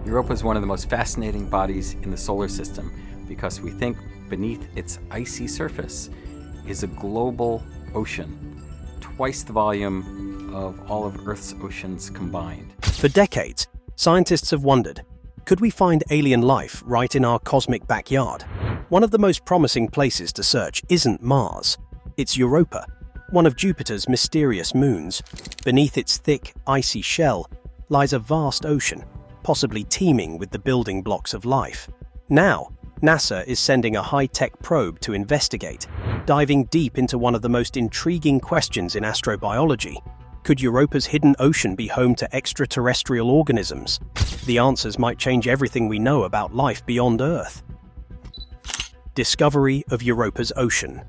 Europa is one of the most fascinating bodies in the solar system because we think beneath its icy surface is a global ocean, twice the volume of all of Earth's oceans combined. For decades, scientists have wondered, could we find alien life right in our cosmic backyard? One of the most promising places to search isn't Mars. It's Europa, one of Jupiter's mysterious moons. Beneath its thick, icy shell lies a vast ocean, possibly teeming with the building blocks of life. Now, NASA is sending a high-tech probe to investigate, diving deep into one of the most intriguing questions in astrobiology. Could Europa's hidden ocean be home to extraterrestrial organisms? The answers might change everything we know about life beyond Earth. Discovery of Europa's ocean.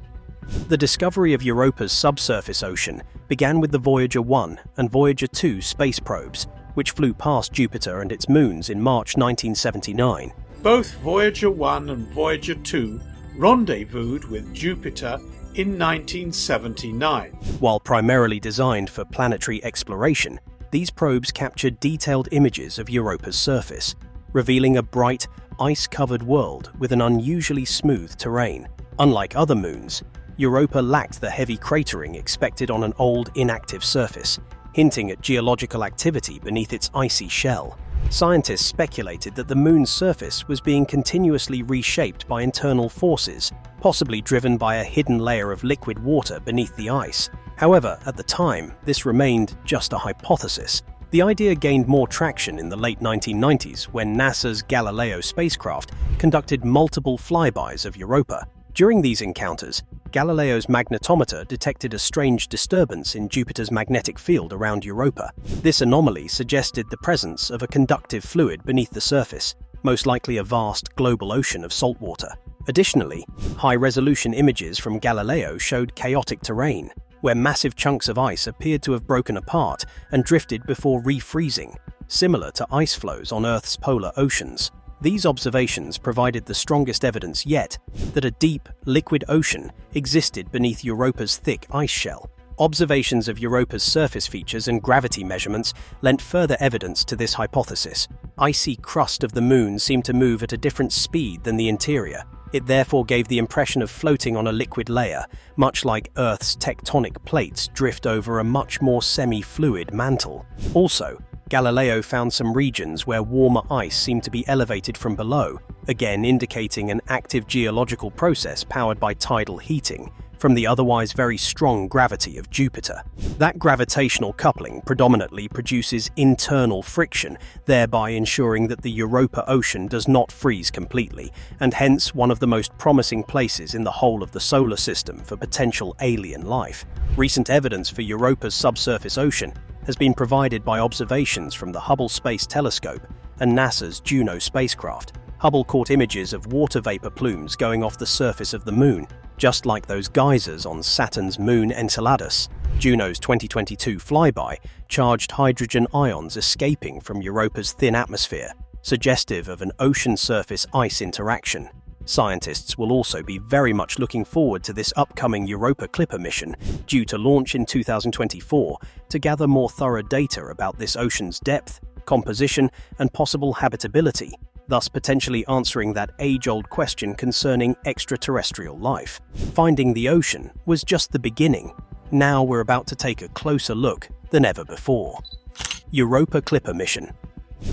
The discovery of Europa's subsurface ocean began with the Voyager 1 and Voyager 2 space probes, which flew past Jupiter and its moons in March 1979. Both Voyager 1 and Voyager 2 rendezvoused with Jupiter in 1979. While primarily designed for planetary exploration, these probes captured detailed images of Europa's surface, revealing a bright, ice-covered world with an unusually smooth terrain. Unlike other moons, Europa lacked the heavy cratering expected on an old, inactive surface, hinting at geological activity beneath its icy shell. Scientists speculated that the moon's surface was being continuously reshaped by internal forces, possibly driven by a hidden layer of liquid water beneath the ice. However, at the time, this remained just a hypothesis. The idea gained more traction in the late 1990s when NASA's Galileo spacecraft conducted multiple flybys of Europa. During these encounters, Galileo's magnetometer detected a strange disturbance in Jupiter's magnetic field around Europa. This anomaly suggested the presence of a conductive fluid beneath the surface, most likely a vast global ocean of salt water. Additionally, high-resolution images from Galileo showed chaotic terrain, where massive chunks of ice appeared to have broken apart and drifted before refreezing, similar to ice flows on Earth's polar oceans. These observations provided the strongest evidence yet that a deep, liquid ocean existed beneath Europa's thick ice shell. Observations of Europa's surface features and gravity measurements lent further evidence to this hypothesis. Icy crust of the moon seemed to move at a different speed than the interior. It therefore gave the impression of floating on a liquid layer, much like Earth's tectonic plates drift over a much more semi-fluid mantle. Also, Galileo found some regions where warmer ice seemed to be elevated from below, again indicating an active geological process powered by tidal heating from the otherwise very strong gravity of Jupiter. That gravitational coupling predominantly produces internal friction, thereby ensuring that the Europa Ocean does not freeze completely, and hence one of the most promising places in the whole of the solar system for potential alien life. Recent evidence for Europa's subsurface ocean has been provided by observations from the Hubble Space Telescope and NASA's Juno spacecraft. Hubble caught images of water vapor plumes going off the surface of the moon, just like those geysers on Saturn's moon Enceladus. Juno's 2022 flyby charged hydrogen ions escaping from Europa's thin atmosphere, suggestive of an ocean surface ice interaction. Scientists will also be very much looking forward to this upcoming Europa Clipper mission, due to launch in 2024, to gather more thorough data about this ocean's depth, composition, and possible habitability, thus potentially answering that age-old question concerning extraterrestrial life. Finding the ocean was just the beginning. Now we're about to take a closer look than ever before. Europa Clipper mission.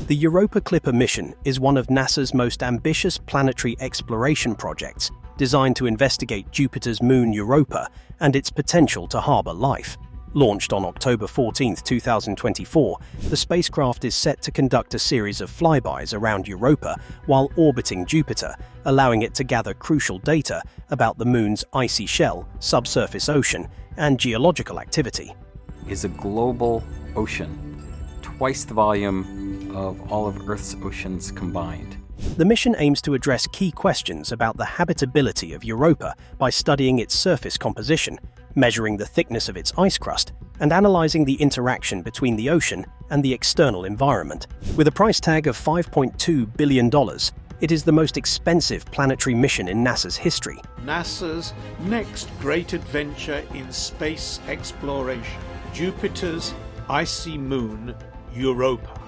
The Europa Clipper mission is one of NASA's most ambitious planetary exploration projects, designed to investigate Jupiter's moon Europa and its potential to harbor life. Launched on October 14, 2024, the spacecraft is set to conduct a series of flybys around Europa while orbiting Jupiter, allowing it to gather crucial data about the moon's icy shell, subsurface ocean, and geological activity. Is a global ocean, twice the volume of all of Earth's oceans combined. The mission aims to address key questions about the habitability of Europa by studying its surface composition, measuring the thickness of its ice crust, and analyzing the interaction between the ocean and the external environment. With a price tag of $5.2 billion, it is the most expensive planetary mission in NASA's history. NASA's next great adventure in space exploration, Jupiter's icy moon, Europa.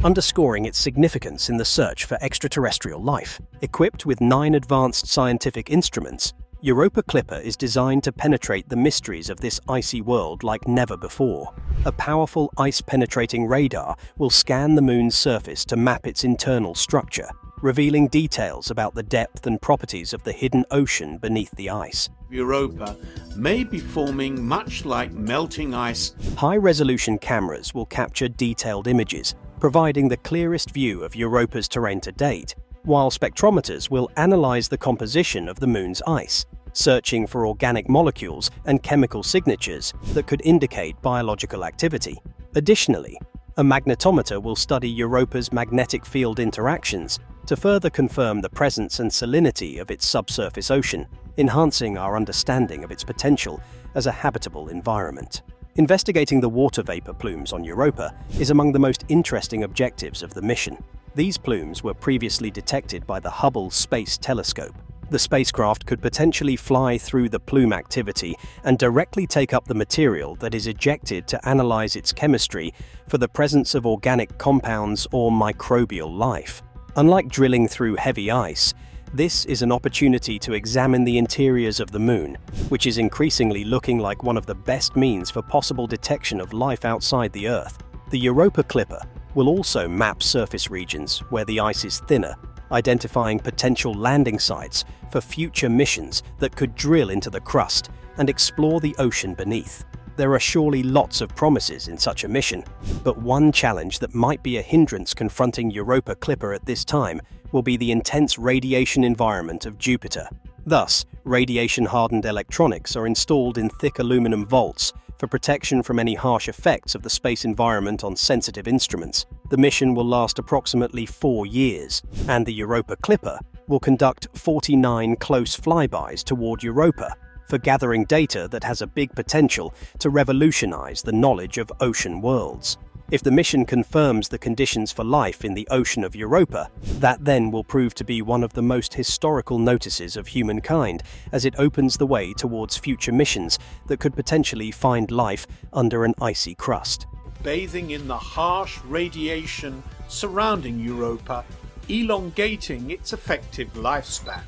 underscoring its significance in the search for extraterrestrial life. Equipped with 9 advanced scientific instruments, Europa Clipper is designed to penetrate the mysteries of this icy world like never before. A powerful ice-penetrating radar will scan the Moon's surface to map its internal structure, revealing details about the depth and properties of the hidden ocean beneath the ice. Europa may be forming much like melting ice. High-resolution cameras will capture detailed images, providing the clearest view of Europa's terrain to date, while spectrometers will analyze the composition of the Moon's ice, searching for organic molecules and chemical signatures that could indicate biological activity. Additionally, a magnetometer will study Europa's magnetic field interactions to further confirm the presence and salinity of its subsurface ocean, enhancing our understanding of its potential as a habitable environment. Investigating the water vapor plumes on Europa is among the most interesting objectives of the mission. These plumes were previously detected by the Hubble Space Telescope. The spacecraft could potentially fly through the plume activity and directly take up the material that is ejected to analyze its chemistry for the presence of organic compounds or microbial life. Unlike drilling through heavy ice, this is an opportunity to examine the interiors of the Moon, which is increasingly looking like one of the best means for possible detection of life outside the Earth. The Europa Clipper will also map surface regions where the ice is thinner, identifying potential landing sites for future missions that could drill into the crust and explore the ocean beneath. There are surely lots of promises in such a mission, but one challenge that might be a hindrance confronting Europa Clipper at this time will be the intense radiation environment of Jupiter. Thus, radiation-hardened electronics are installed in thick aluminum vaults for protection from any harsh effects of the space environment on sensitive instruments. The mission will last approximately 4 years, and the Europa Clipper will conduct 49 close flybys toward Europa for gathering data that has a big potential to revolutionize the knowledge of ocean worlds. If the mission confirms the conditions for life in the ocean of Europa, that then will prove to be one of the most historical notices of humankind, as it opens the way towards future missions that could potentially find life under an icy crust. Bathing in the harsh radiation surrounding Europa, elongating its effective lifespan.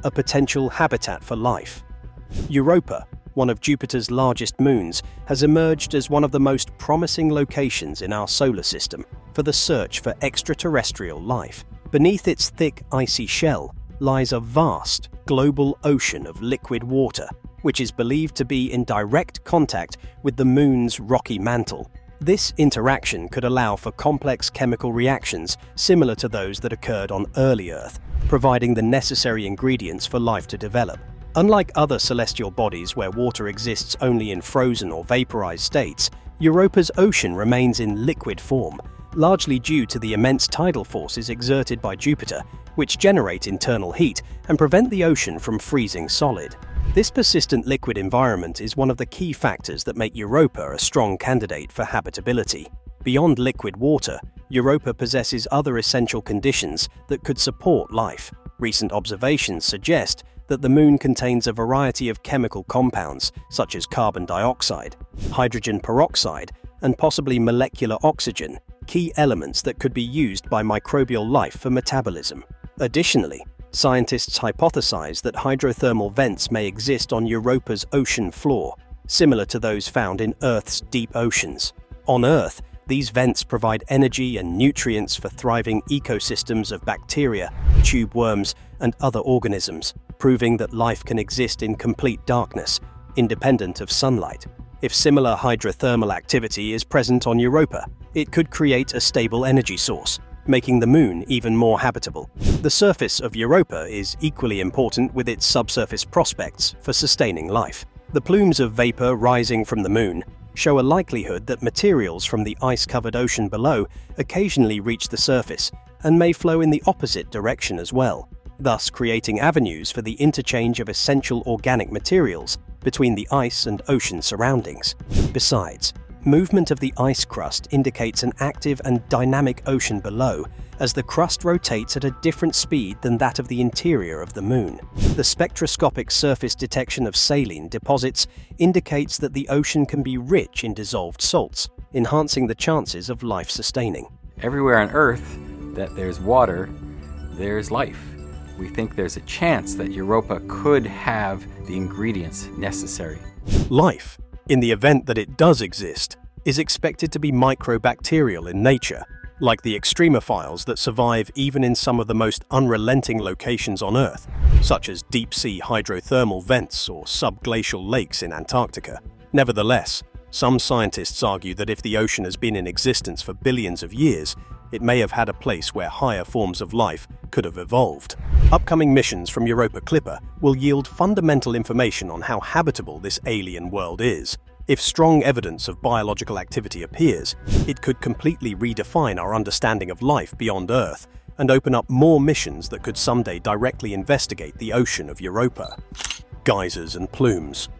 A potential habitat for life. Europa, one of Jupiter's largest moons, has emerged as one of the most promising locations in our solar system for the search for extraterrestrial life. Beneath its thick, icy shell lies a vast, global ocean of liquid water, which is believed to be in direct contact with the moon's rocky mantle. This interaction could allow for complex chemical reactions similar to those that occurred on early Earth, providing the necessary ingredients for life to develop. Unlike other celestial bodies where water exists only in frozen or vaporized states, Europa's ocean remains in liquid form, largely due to the immense tidal forces exerted by Jupiter, which generate internal heat and prevent the ocean from freezing solid. This persistent liquid environment is one of the key factors that make Europa a strong candidate for habitability. Beyond liquid water, Europa possesses other essential conditions that could support life. Recent observations suggest that the Moon contains a variety of chemical compounds such as carbon dioxide, hydrogen peroxide, and possibly molecular oxygen, key elements that could be used by microbial life for metabolism. Additionally, scientists hypothesize that hydrothermal vents may exist on Europa's ocean floor, similar to those found in Earth's deep oceans. On Earth, these vents provide energy and nutrients for thriving ecosystems of bacteria, tube worms, and other organisms, proving that life can exist in complete darkness, independent of sunlight. If similar hydrothermal activity is present on Europa, it could create a stable energy source, making the Moon even more habitable. The surface of Europa is equally important with its subsurface prospects for sustaining life. The plumes of vapor rising from the Moon show a likelihood that materials from the ice-covered ocean below occasionally reach the surface and may flow in the opposite direction as well, thus creating avenues for the interchange of essential organic materials between the ice and ocean surroundings. Besides, movement of the ice crust indicates an active and dynamic ocean below, as the crust rotates at a different speed than that of the interior of the Moon. The spectroscopic surface detection of saline deposits indicates that the ocean can be rich in dissolved salts, enhancing the chances of life sustaining. Everywhere on Earth that there's water, there's life. We think there's a chance that Europa could have the ingredients necessary. Life, in the event that it does exist, is expected to be microbacterial in nature, like the extremophiles that survive even in some of the most unrelenting locations on Earth, such as deep-sea hydrothermal vents or subglacial lakes in Antarctica. Nevertheless, some scientists argue that if the ocean has been in existence for billions of years, it may have had a place where higher forms of life could have evolved. Upcoming missions from Europa Clipper will yield fundamental information on how habitable this alien world is. If strong evidence of biological activity appears, it could completely redefine our understanding of life beyond Earth and open up more missions that could someday directly investigate the ocean of Europa. Geysers and plumes.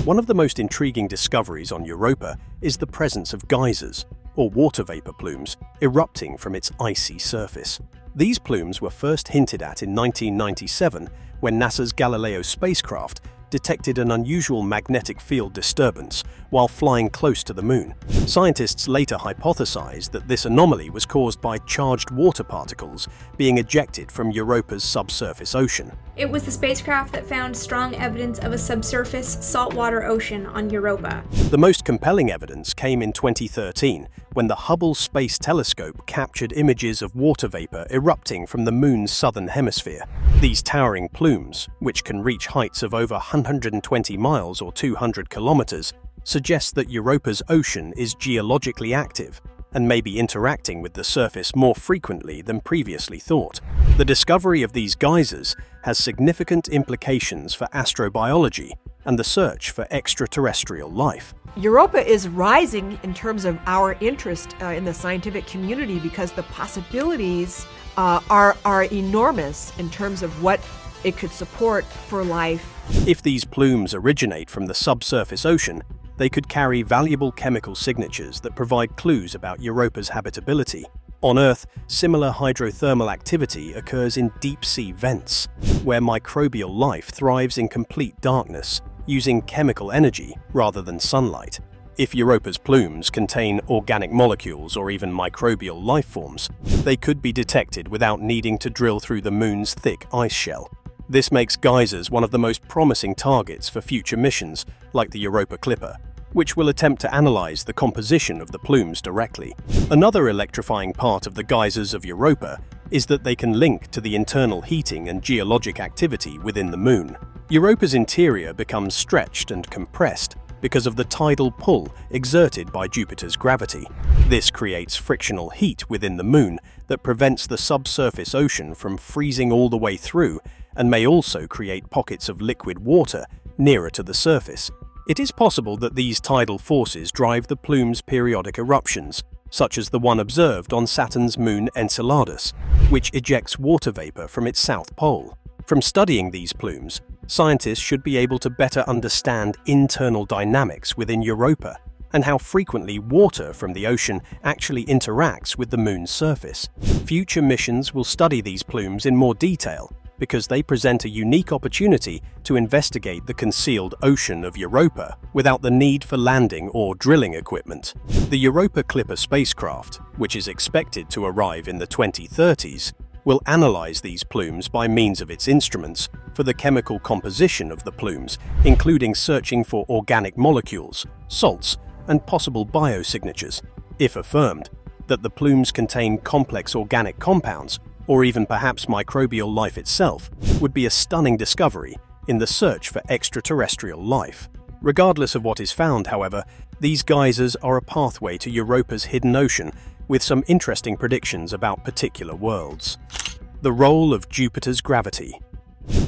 One of the most intriguing discoveries on Europa is the presence of geysers, or water vapor plumes, erupting from its icy surface. These plumes were first hinted at in 1997 when NASA's Galileo spacecraft detected an unusual magnetic field disturbance while flying close to the Moon. Scientists later hypothesized that this anomaly was caused by charged water particles being ejected from Europa's subsurface ocean. It was the spacecraft that found strong evidence of a subsurface saltwater ocean on Europa. The most compelling evidence came in 2013 when the Hubble Space Telescope captured images of water vapor erupting from the Moon's southern hemisphere. These towering plumes, which can reach heights of over 120 miles or 200 kilometers, suggest that Europa's ocean is geologically active and may be interacting with the surface more frequently than previously thought. The discovery of these geysers has significant implications for astrobiology and the search for extraterrestrial life. Europa is rising in terms of our interest in the scientific community because the possibilities are enormous in terms of what it could support for life. If these plumes originate from the subsurface ocean, they could carry valuable chemical signatures that provide clues about Europa's habitability. On Earth, similar hydrothermal activity occurs in deep-sea vents, where microbial life thrives in complete darkness, using chemical energy rather than sunlight. If Europa's plumes contain organic molecules or even microbial life forms, they could be detected without needing to drill through the Moon's thick ice shell. This makes geysers one of the most promising targets for future missions like the Europa Clipper, which will attempt to analyze the composition of the plumes directly. Another electrifying part of the geysers of Europa is that they can link to the internal heating and geologic activity within the Moon. Europa's interior becomes stretched and compressed because of the tidal pull exerted by Jupiter's gravity. This creates frictional heat within the Moon that prevents the subsurface ocean from freezing all the way through and may also create pockets of liquid water nearer to the surface. It is possible that these tidal forces drive the plume's periodic eruptions, such as the one observed on Saturn's moon Enceladus, which ejects water vapor from its south pole. From studying these plumes, scientists should be able to better understand internal dynamics within Europa and how frequently water from the ocean actually interacts with the Moon's surface. Future missions will study these plumes in more detail because they present a unique opportunity to investigate the concealed ocean of Europa without the need for landing or drilling equipment. The Europa Clipper spacecraft, which is expected to arrive in the 2030s, will analyze these plumes by means of its instruments for the chemical composition of the plumes, including searching for organic molecules, salts, and possible biosignatures. If affirmed that the plumes contain complex organic compounds, or even perhaps microbial life itself, would be a stunning discovery in the search for extraterrestrial life. Regardless of what is found, however, these geysers are a pathway to Europa's hidden ocean with some interesting predictions about particular worlds. The role of Jupiter's gravity.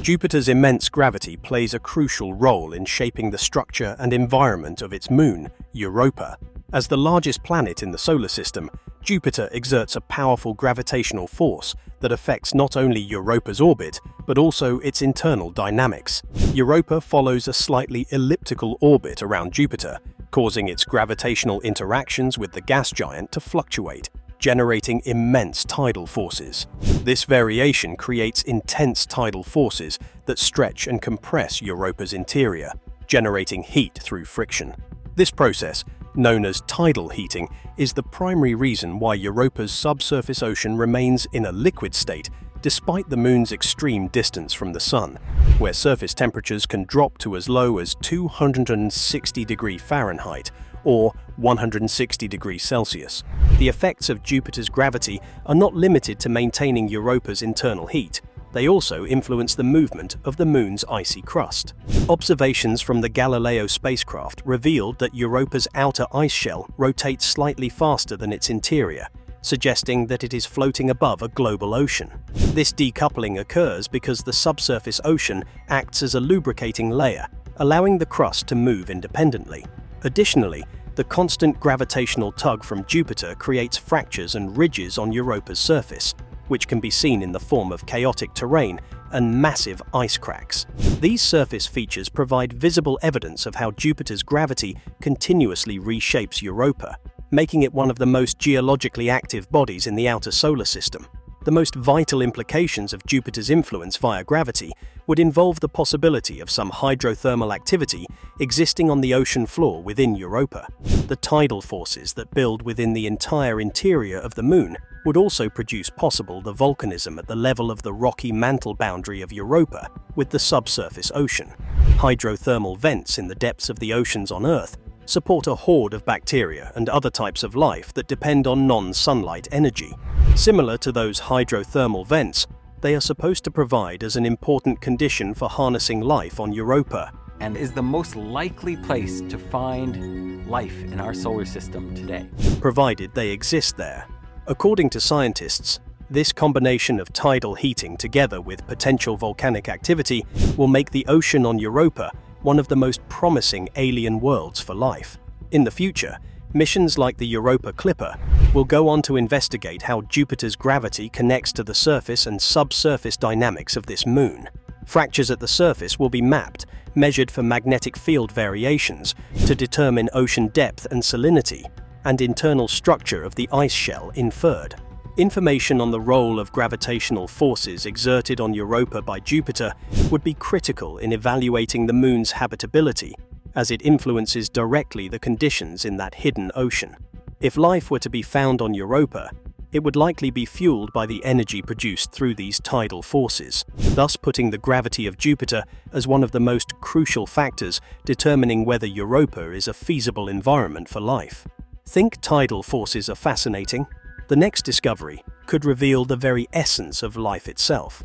Jupiter's immense gravity plays a crucial role in shaping the structure and environment of its moon, Europa. As the largest planet in the solar system, Jupiter exerts a powerful gravitational force that affects not only Europa's orbit, but also its internal dynamics. Europa follows a slightly elliptical orbit around Jupiter, causing its gravitational interactions with the gas giant to fluctuate, generating immense tidal forces. This variation creates intense tidal forces that stretch and compress Europa's interior, generating heat through friction. This process known as tidal heating, is the primary reason why Europa's subsurface ocean remains in a liquid state despite the Moon's extreme distance from the Sun, where surface temperatures can drop to as low as 260 degrees Fahrenheit or 160 degrees Celsius. The effects of Jupiter's gravity are not limited to maintaining Europa's internal heat. They also influence the movement of the Moon's icy crust. Observations from the Galileo spacecraft revealed that Europa's outer ice shell rotates slightly faster than its interior, suggesting that it is floating above a global ocean. This decoupling occurs because the subsurface ocean acts as a lubricating layer, allowing the crust to move independently. Additionally, the constant gravitational tug from Jupiter creates fractures and ridges on Europa's surface, which can be seen in the form of chaotic terrain and massive ice cracks. These surface features provide visible evidence of how Jupiter's gravity continuously reshapes Europa, making it one of the most geologically active bodies in the outer solar system. The most vital implications of Jupiter's influence via gravity would involve the possibility of some hydrothermal activity existing on the ocean floor within Europa. The tidal forces that build within the entire interior of the Moon would also produce the volcanism at the level of the rocky mantle boundary of Europa with the subsurface ocean. Hydrothermal vents in the depths of the oceans on Earth support a horde of bacteria and other types of life that depend on non-sunlight energy. Similar to those hydrothermal vents, they are supposed to provide as an important condition for harnessing life on Europa, and is the most likely place to find life in our solar system today, provided they exist there. According to scientists, this combination of tidal heating together with potential volcanic activity will make the ocean on Europa one of the most promising alien worlds for life. In the future, missions like the Europa Clipper will go on to investigate how Jupiter's gravity connects to the surface and subsurface dynamics of this Moon. Fractures at the surface will be mapped, measured for magnetic field variations to determine ocean depth and salinity, and internal structure of the ice shell inferred. Information on the role of gravitational forces exerted on Europa by Jupiter would be critical in evaluating the Moon's habitability, as it influences directly the conditions in that hidden ocean. If life were to be found on Europa, it would likely be fueled by the energy produced through these tidal forces, thus putting the gravity of Jupiter as one of the most crucial factors determining whether Europa is a feasible environment for life. Think tidal forces are fascinating? The next discovery could reveal the very essence of life itself.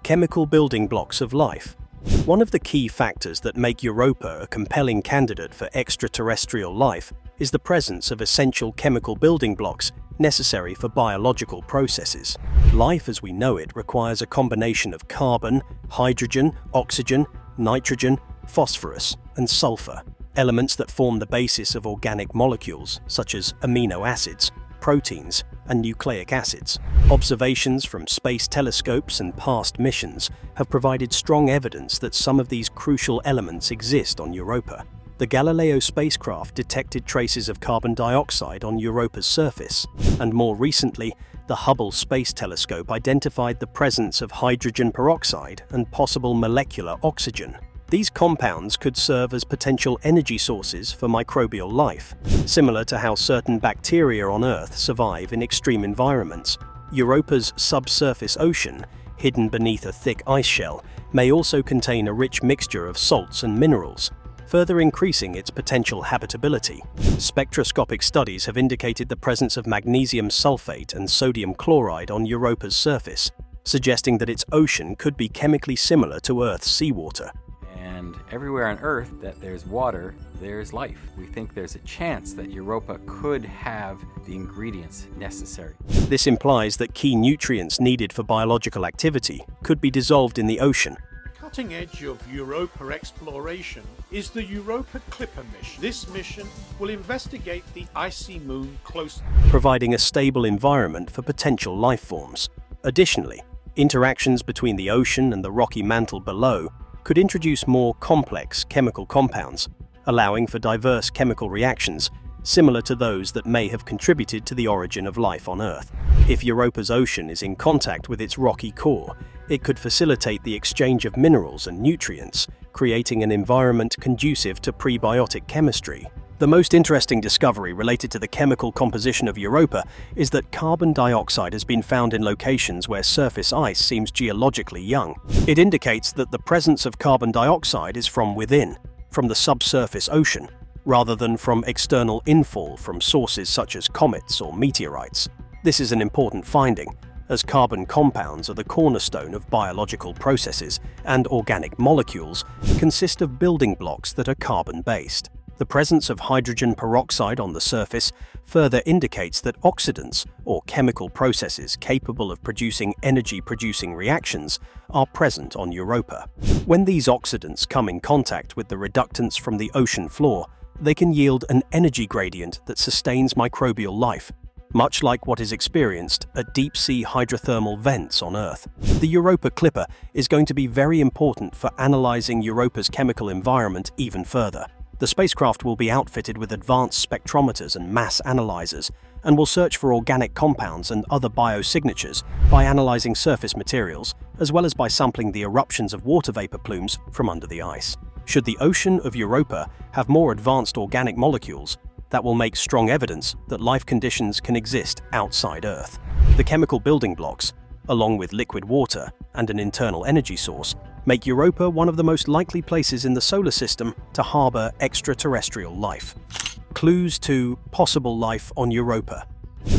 Chemical building blocks of life. One of the key factors that make Europa a compelling candidate for extraterrestrial life is the presence of essential chemical building blocks necessary for biological processes. Life as we know it requires a combination of carbon, hydrogen, oxygen, nitrogen, phosphorus, and sulfur, elements that form the basis of organic molecules such as amino acids, proteins, and nucleic acids. Observations from space telescopes and past missions have provided strong evidence that some of these crucial elements exist on Europa. The Galileo spacecraft detected traces of carbon dioxide on Europa's surface, and more recently, the Hubble Space Telescope identified the presence of hydrogen peroxide and possible molecular oxygen. These compounds could serve as potential energy sources for microbial life, similar to how certain bacteria on Earth survive in extreme environments. Europa's subsurface ocean, hidden beneath a thick ice shell, may also contain a rich mixture of salts and minerals, further increasing its potential habitability. Spectroscopic studies have indicated the presence of magnesium sulfate and sodium chloride on Europa's surface, suggesting that its ocean could be chemically similar to Earth's seawater. And everywhere on Earth that there's water, there's life. We think there's a chance that Europa could have the ingredients necessary. This implies that key nutrients needed for biological activity could be dissolved in the ocean. Cutting edge of Europa exploration is the Europa Clipper mission. This mission will investigate the icy Moon closely, providing a stable environment for potential life forms. Additionally, interactions between the ocean and the rocky mantle below could introduce more complex chemical compounds, allowing for diverse chemical reactions similar to those that may have contributed to the origin of life on Earth. If Europa's ocean is in contact with its rocky core, it could facilitate the exchange of minerals and nutrients, creating an environment conducive to prebiotic chemistry. The most interesting discovery related to the chemical composition of Europa is that carbon dioxide has been found in locations where surface ice seems geologically young. It indicates that the presence of carbon dioxide is from within, from the subsurface ocean, rather than from external infall from sources such as comets or meteorites. This is an important finding, as carbon compounds are the cornerstone of biological processes, and organic molecules consist of building blocks that are carbon-based. The presence of hydrogen peroxide on the surface further indicates that oxidants, or chemical processes capable of producing energy-producing reactions, are present on Europa. When these oxidants come in contact with the reductants from the ocean floor, they can yield an energy gradient that sustains microbial life, much like what is experienced at deep-sea hydrothermal vents on Earth. The Europa Clipper is going to be very important for analyzing Europa's chemical environment even further. The spacecraft will be outfitted with advanced spectrometers and mass analyzers, and will search for organic compounds and other biosignatures by analyzing surface materials, as well as by sampling the eruptions of water vapor plumes from under the ice. Should the ocean of Europa have more advanced organic molecules, that will make strong evidence that life conditions can exist outside Earth. The chemical building blocks, along with liquid water and an internal energy source, make Europa one of the most likely places in the solar system to harbor extraterrestrial life. Clues to possible life on Europa.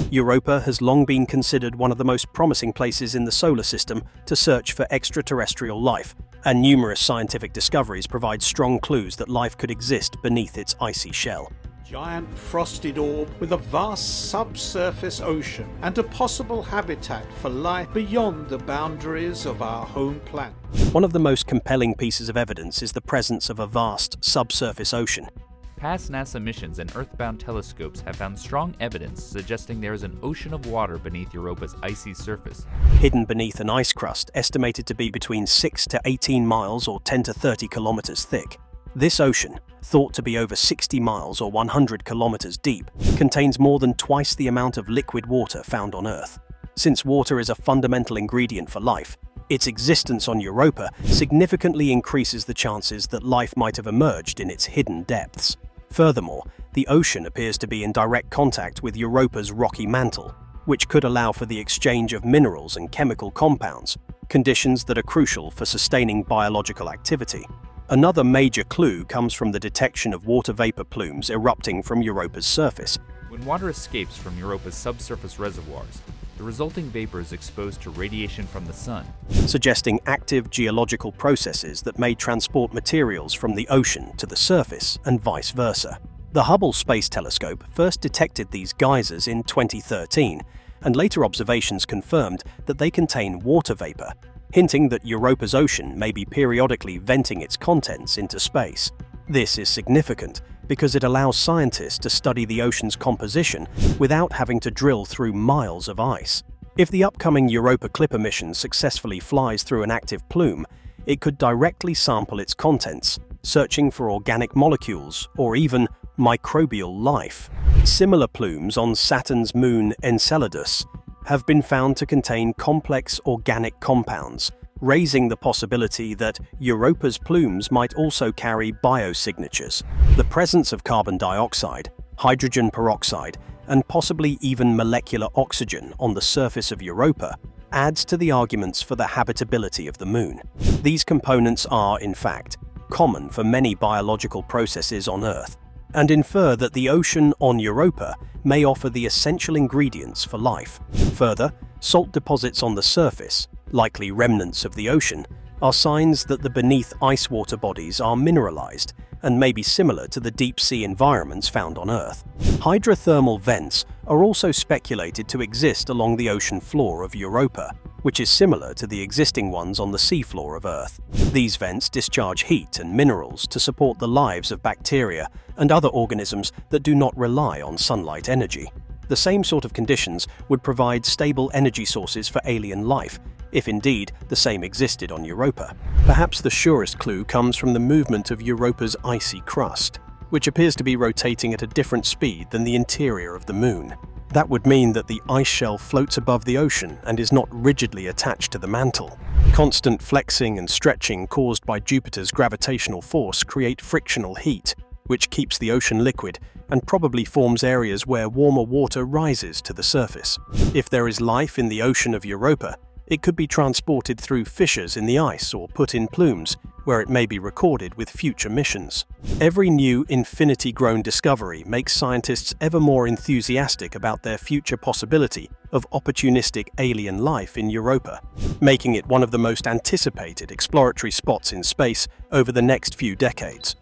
Europa has long been considered one of the most promising places in the solar system to search for extraterrestrial life, and numerous scientific discoveries provide strong clues that life could exist beneath its icy shell. Giant frosted orb with a vast subsurface ocean and a possible habitat for life beyond the boundaries of our home planet. One of the most compelling pieces of evidence is the presence of a vast subsurface ocean. Past NASA missions and Earthbound telescopes have found strong evidence suggesting there is an ocean of water beneath Europa's icy surface. Hidden beneath an ice crust estimated to be between 6 to 18 miles or 10 to 30 kilometers thick. This ocean, thought to be over 60 miles or 100 kilometers deep, contains more than twice the amount of liquid water found on Earth. Since water is a fundamental ingredient for life, its existence on Europa significantly increases the chances that life might have emerged in its hidden depths. Furthermore, the ocean appears to be in direct contact with Europa's rocky mantle, which could allow for the exchange of minerals and chemical compounds, conditions that are crucial for sustaining biological activity. Another major clue comes from the detection of water vapor plumes erupting from Europa's surface. When water escapes from Europa's subsurface reservoirs, the resulting vapor is exposed to radiation from the sun, suggesting active geological processes that may transport materials from the ocean to the surface and vice versa. The Hubble Space Telescope first detected these geysers in 2013, and later observations confirmed that they contain water vapor, hinting that Europa's ocean may be periodically venting its contents into space. This is significant because it allows scientists to study the ocean's composition without having to drill through miles of ice. If the upcoming Europa Clipper mission successfully flies through an active plume, it could directly sample its contents, searching for organic molecules or even microbial life. Similar plumes on Saturn's moon Enceladus have been found to contain complex organic compounds, raising the possibility that Europa's plumes might also carry biosignatures. The presence of carbon dioxide, hydrogen peroxide, and possibly even molecular oxygen on the surface of Europa adds to the arguments for the habitability of the moon. These components are, in fact, common for many biological processes on Earth, and infer that the ocean on Europa may offer the essential ingredients for life. Further, salt deposits on the surface, likely remnants of the ocean, are signs that the beneath ice water bodies are mineralized and may be similar to the deep-sea environments found on Earth. Hydrothermal vents are also speculated to exist along the ocean floor of Europa, which is similar to the existing ones on the seafloor of Earth. These vents discharge heat and minerals to support the lives of bacteria and other organisms that do not rely on sunlight energy. The same sort of conditions would provide stable energy sources for alien life, if indeed the same existed on Europa. Perhaps the surest clue comes from the movement of Europa's icy crust, which appears to be rotating at a different speed than the interior of the Moon. That would mean that the ice shell floats above the ocean and is not rigidly attached to the mantle. Constant flexing and stretching caused by Jupiter's gravitational force create frictional heat, which keeps the ocean liquid and probably forms areas where warmer water rises to the surface. If there is life in the ocean of Europa, it could be transported through fissures in the ice or put in plumes, where it may be recorded with future missions. Every new infinity-grown discovery makes scientists ever more enthusiastic about their future possibility of opportunistic alien life in Europa, making it one of the most anticipated exploratory spots in space over the next few decades.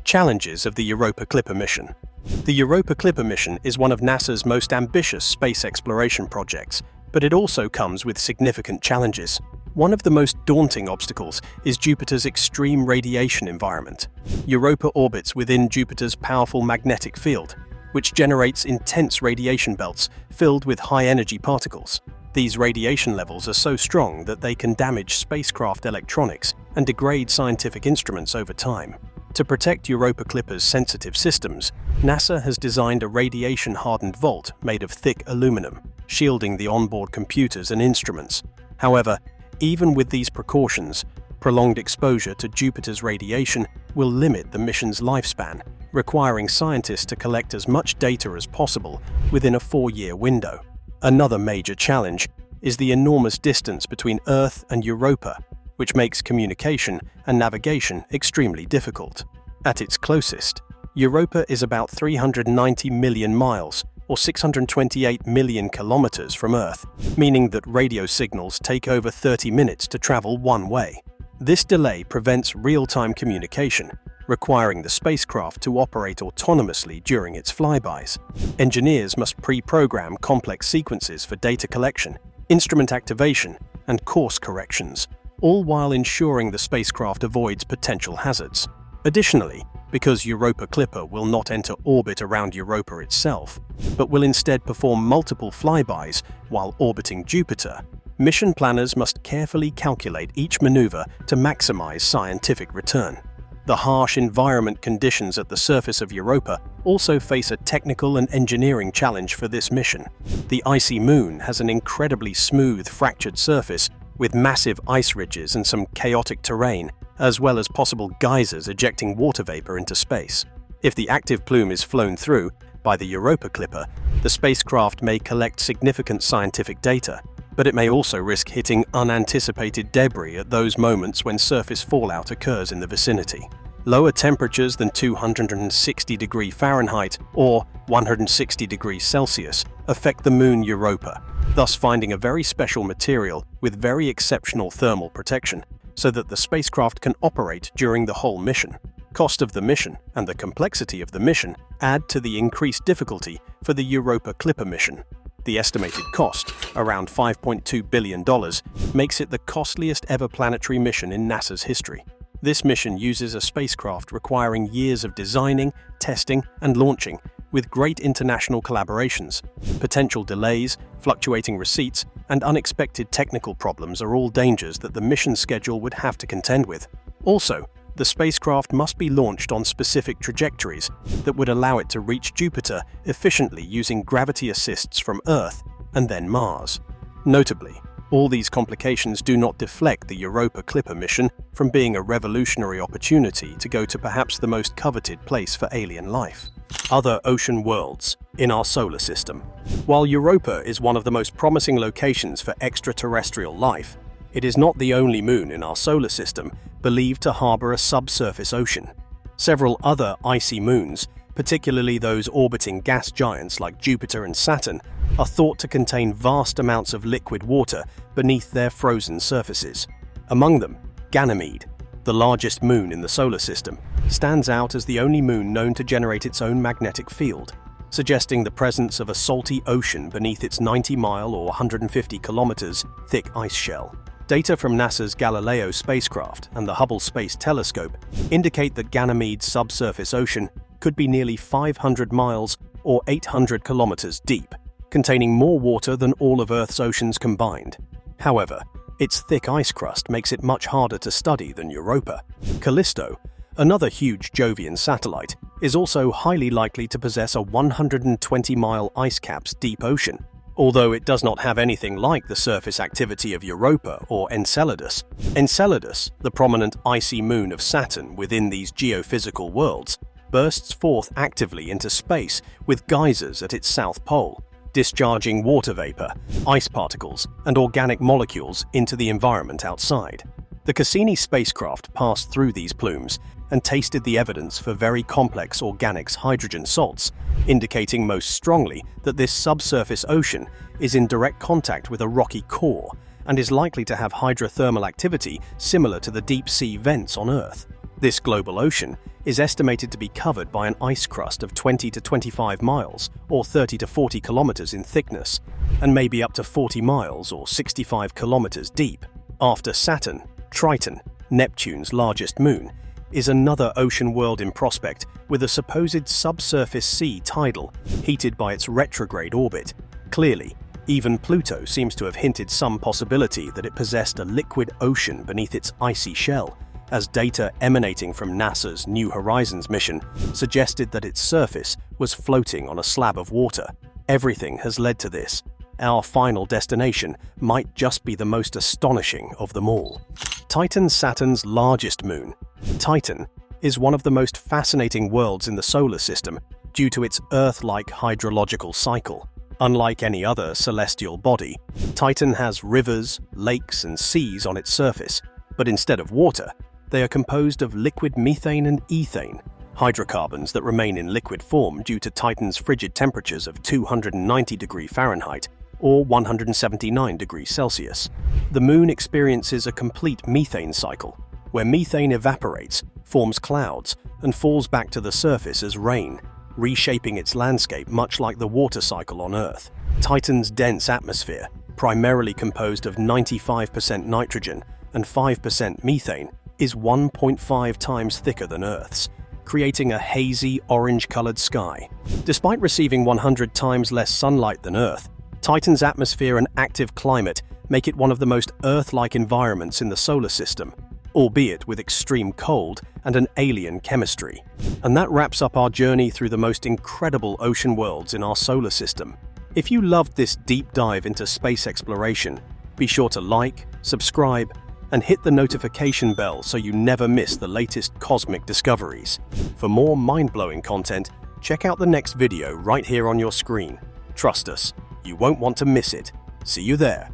Challenges of the Europa Clipper mission. The Europa Clipper mission is one of NASA's most ambitious space exploration projects, but it also comes with significant challenges. One of the most daunting obstacles is Jupiter's extreme radiation environment. Europa orbits within Jupiter's powerful magnetic field, which generates intense radiation belts filled with high-energy particles. These radiation levels are so strong that they can damage spacecraft electronics and degrade scientific instruments over time. To protect Europa Clipper's sensitive systems, NASA has designed a radiation-hardened vault made of thick aluminum, shielding the onboard computers and instruments. However, even with these precautions, prolonged exposure to Jupiter's radiation will limit the mission's lifespan, requiring scientists to collect as much data as possible within a 4-year window. Another major challenge is the enormous distance between Earth and Europa, which makes communication and navigation extremely difficult. At its closest, Europa is about 390 million miles, or 628 million kilometers from Earth, meaning that radio signals take over 30 minutes to travel one way. This delay prevents real-time communication, requiring the spacecraft to operate autonomously during its flybys. Engineers must pre-program complex sequences for data collection, instrument activation, and course corrections, all while ensuring the spacecraft avoids potential hazards. Additionally, because Europa Clipper will not enter orbit around Europa itself, but will instead perform multiple flybys while orbiting Jupiter, mission planners must carefully calculate each maneuver to maximize scientific return. The harsh environment conditions at the surface of Europa also face a technical and engineering challenge for this mission. The icy moon has an incredibly smooth, fractured surface with massive ice ridges and some chaotic terrain, as well as possible geysers ejecting water vapor into space. If the active plume is flown through by the Europa Clipper, the spacecraft may collect significant scientific data, but it may also risk hitting unanticipated debris at those moments when surface fallout occurs in the vicinity. Lower temperatures than 260 degrees Fahrenheit or 160 degrees Celsius affect the moon Europa, thus finding a very special material with very exceptional thermal protection, so that the spacecraft can operate during the whole mission. Cost of the mission and the complexity of the mission add to the increased difficulty for the Europa Clipper mission. The estimated cost, around $5.2 billion, makes it the costliest ever planetary mission in NASA's history. This mission uses a spacecraft requiring years of designing, testing, and launching, with great international collaborations. Potential delays, fluctuating receipts, and unexpected technical problems are all dangers that the mission schedule would have to contend with. Also, the spacecraft must be launched on specific trajectories that would allow it to reach Jupiter efficiently using gravity assists from Earth and then Mars. Notably, all these complications do not deflect the Europa Clipper mission from being a revolutionary opportunity to go to perhaps the most coveted place for alien life. Other ocean worlds in our solar system. While Europa is one of the most promising locations for extraterrestrial life, it is not the only moon in our solar system believed to harbor a subsurface ocean. Several other icy moons, particularly those orbiting gas giants like Jupiter and Saturn, are thought to contain vast amounts of liquid water beneath their frozen surfaces. Among them, Ganymede, the largest moon in the solar system, stands out as the only moon known to generate its own magnetic field, suggesting the presence of a salty ocean beneath its 90-mile or 150 kilometers thick ice shell. Data from NASA's Galileo spacecraft and the Hubble Space Telescope indicate that Ganymede's subsurface ocean could be nearly 500 miles or 800 kilometers deep, containing more water than all of Earth's oceans combined. However, its thick ice crust makes it much harder to study than Europa. Callisto, another huge Jovian satellite, is also highly likely to possess a 120-mile ice cap's deep ocean. Although it does not have anything like the surface activity of Europa or Enceladus. Enceladus, the prominent icy moon of Saturn within these geophysical worlds, bursts forth actively into space with geysers at its south pole, discharging water vapor, ice particles, and organic molecules into the environment outside. The Cassini spacecraft passed through these plumes and tasted the evidence for very complex organics hydrogen salts, indicating most strongly that this subsurface ocean is in direct contact with a rocky core and is likely to have hydrothermal activity similar to the deep-sea vents on Earth. This global ocean is estimated to be covered by an ice crust of 20 to 25 miles, or 30 to 40 kilometers in thickness, and maybe up to 40 miles or 65 kilometers deep. After Saturn, Triton, Neptune's largest moon, is another ocean world in prospect with a supposed subsurface sea tidal, heated by its retrograde orbit. Clearly, even Pluto seems to have hinted some possibility that it possessed a liquid ocean beneath its icy shell, as data emanating from NASA's New Horizons mission suggested that its surface was floating on a slab of water. Everything has led to this. Our final destination might just be the most astonishing of them all. Titan, Saturn's largest moon. Titan is one of the most fascinating worlds in the solar system due to its Earth-like hydrological cycle. Unlike any other celestial body, Titan has rivers, lakes, and seas on its surface, but instead of water, they are composed of liquid methane and ethane, hydrocarbons that remain in liquid form due to Titan's frigid temperatures of 290 degrees Fahrenheit or 179 degrees Celsius. The moon experiences a complete methane cycle, where methane evaporates, forms clouds, and falls back to the surface as rain, reshaping its landscape much like the water cycle on Earth. Titan's dense atmosphere, primarily composed of 95% nitrogen and 5% methane, is 1.5 times thicker than Earth's, creating a hazy orange-colored sky. Despite receiving 100 times less sunlight than Earth, Titan's atmosphere and active climate make it one of the most Earth-like environments in the solar system, albeit with extreme cold and an alien chemistry. And that wraps up our journey through the most incredible ocean worlds in our solar system. If you loved this deep dive into space exploration, be sure to like, subscribe, and hit the notification bell so you never miss the latest cosmic discoveries. For more mind-blowing content, check out the next video right here on your screen. Trust us, you won't want to miss it. See you there.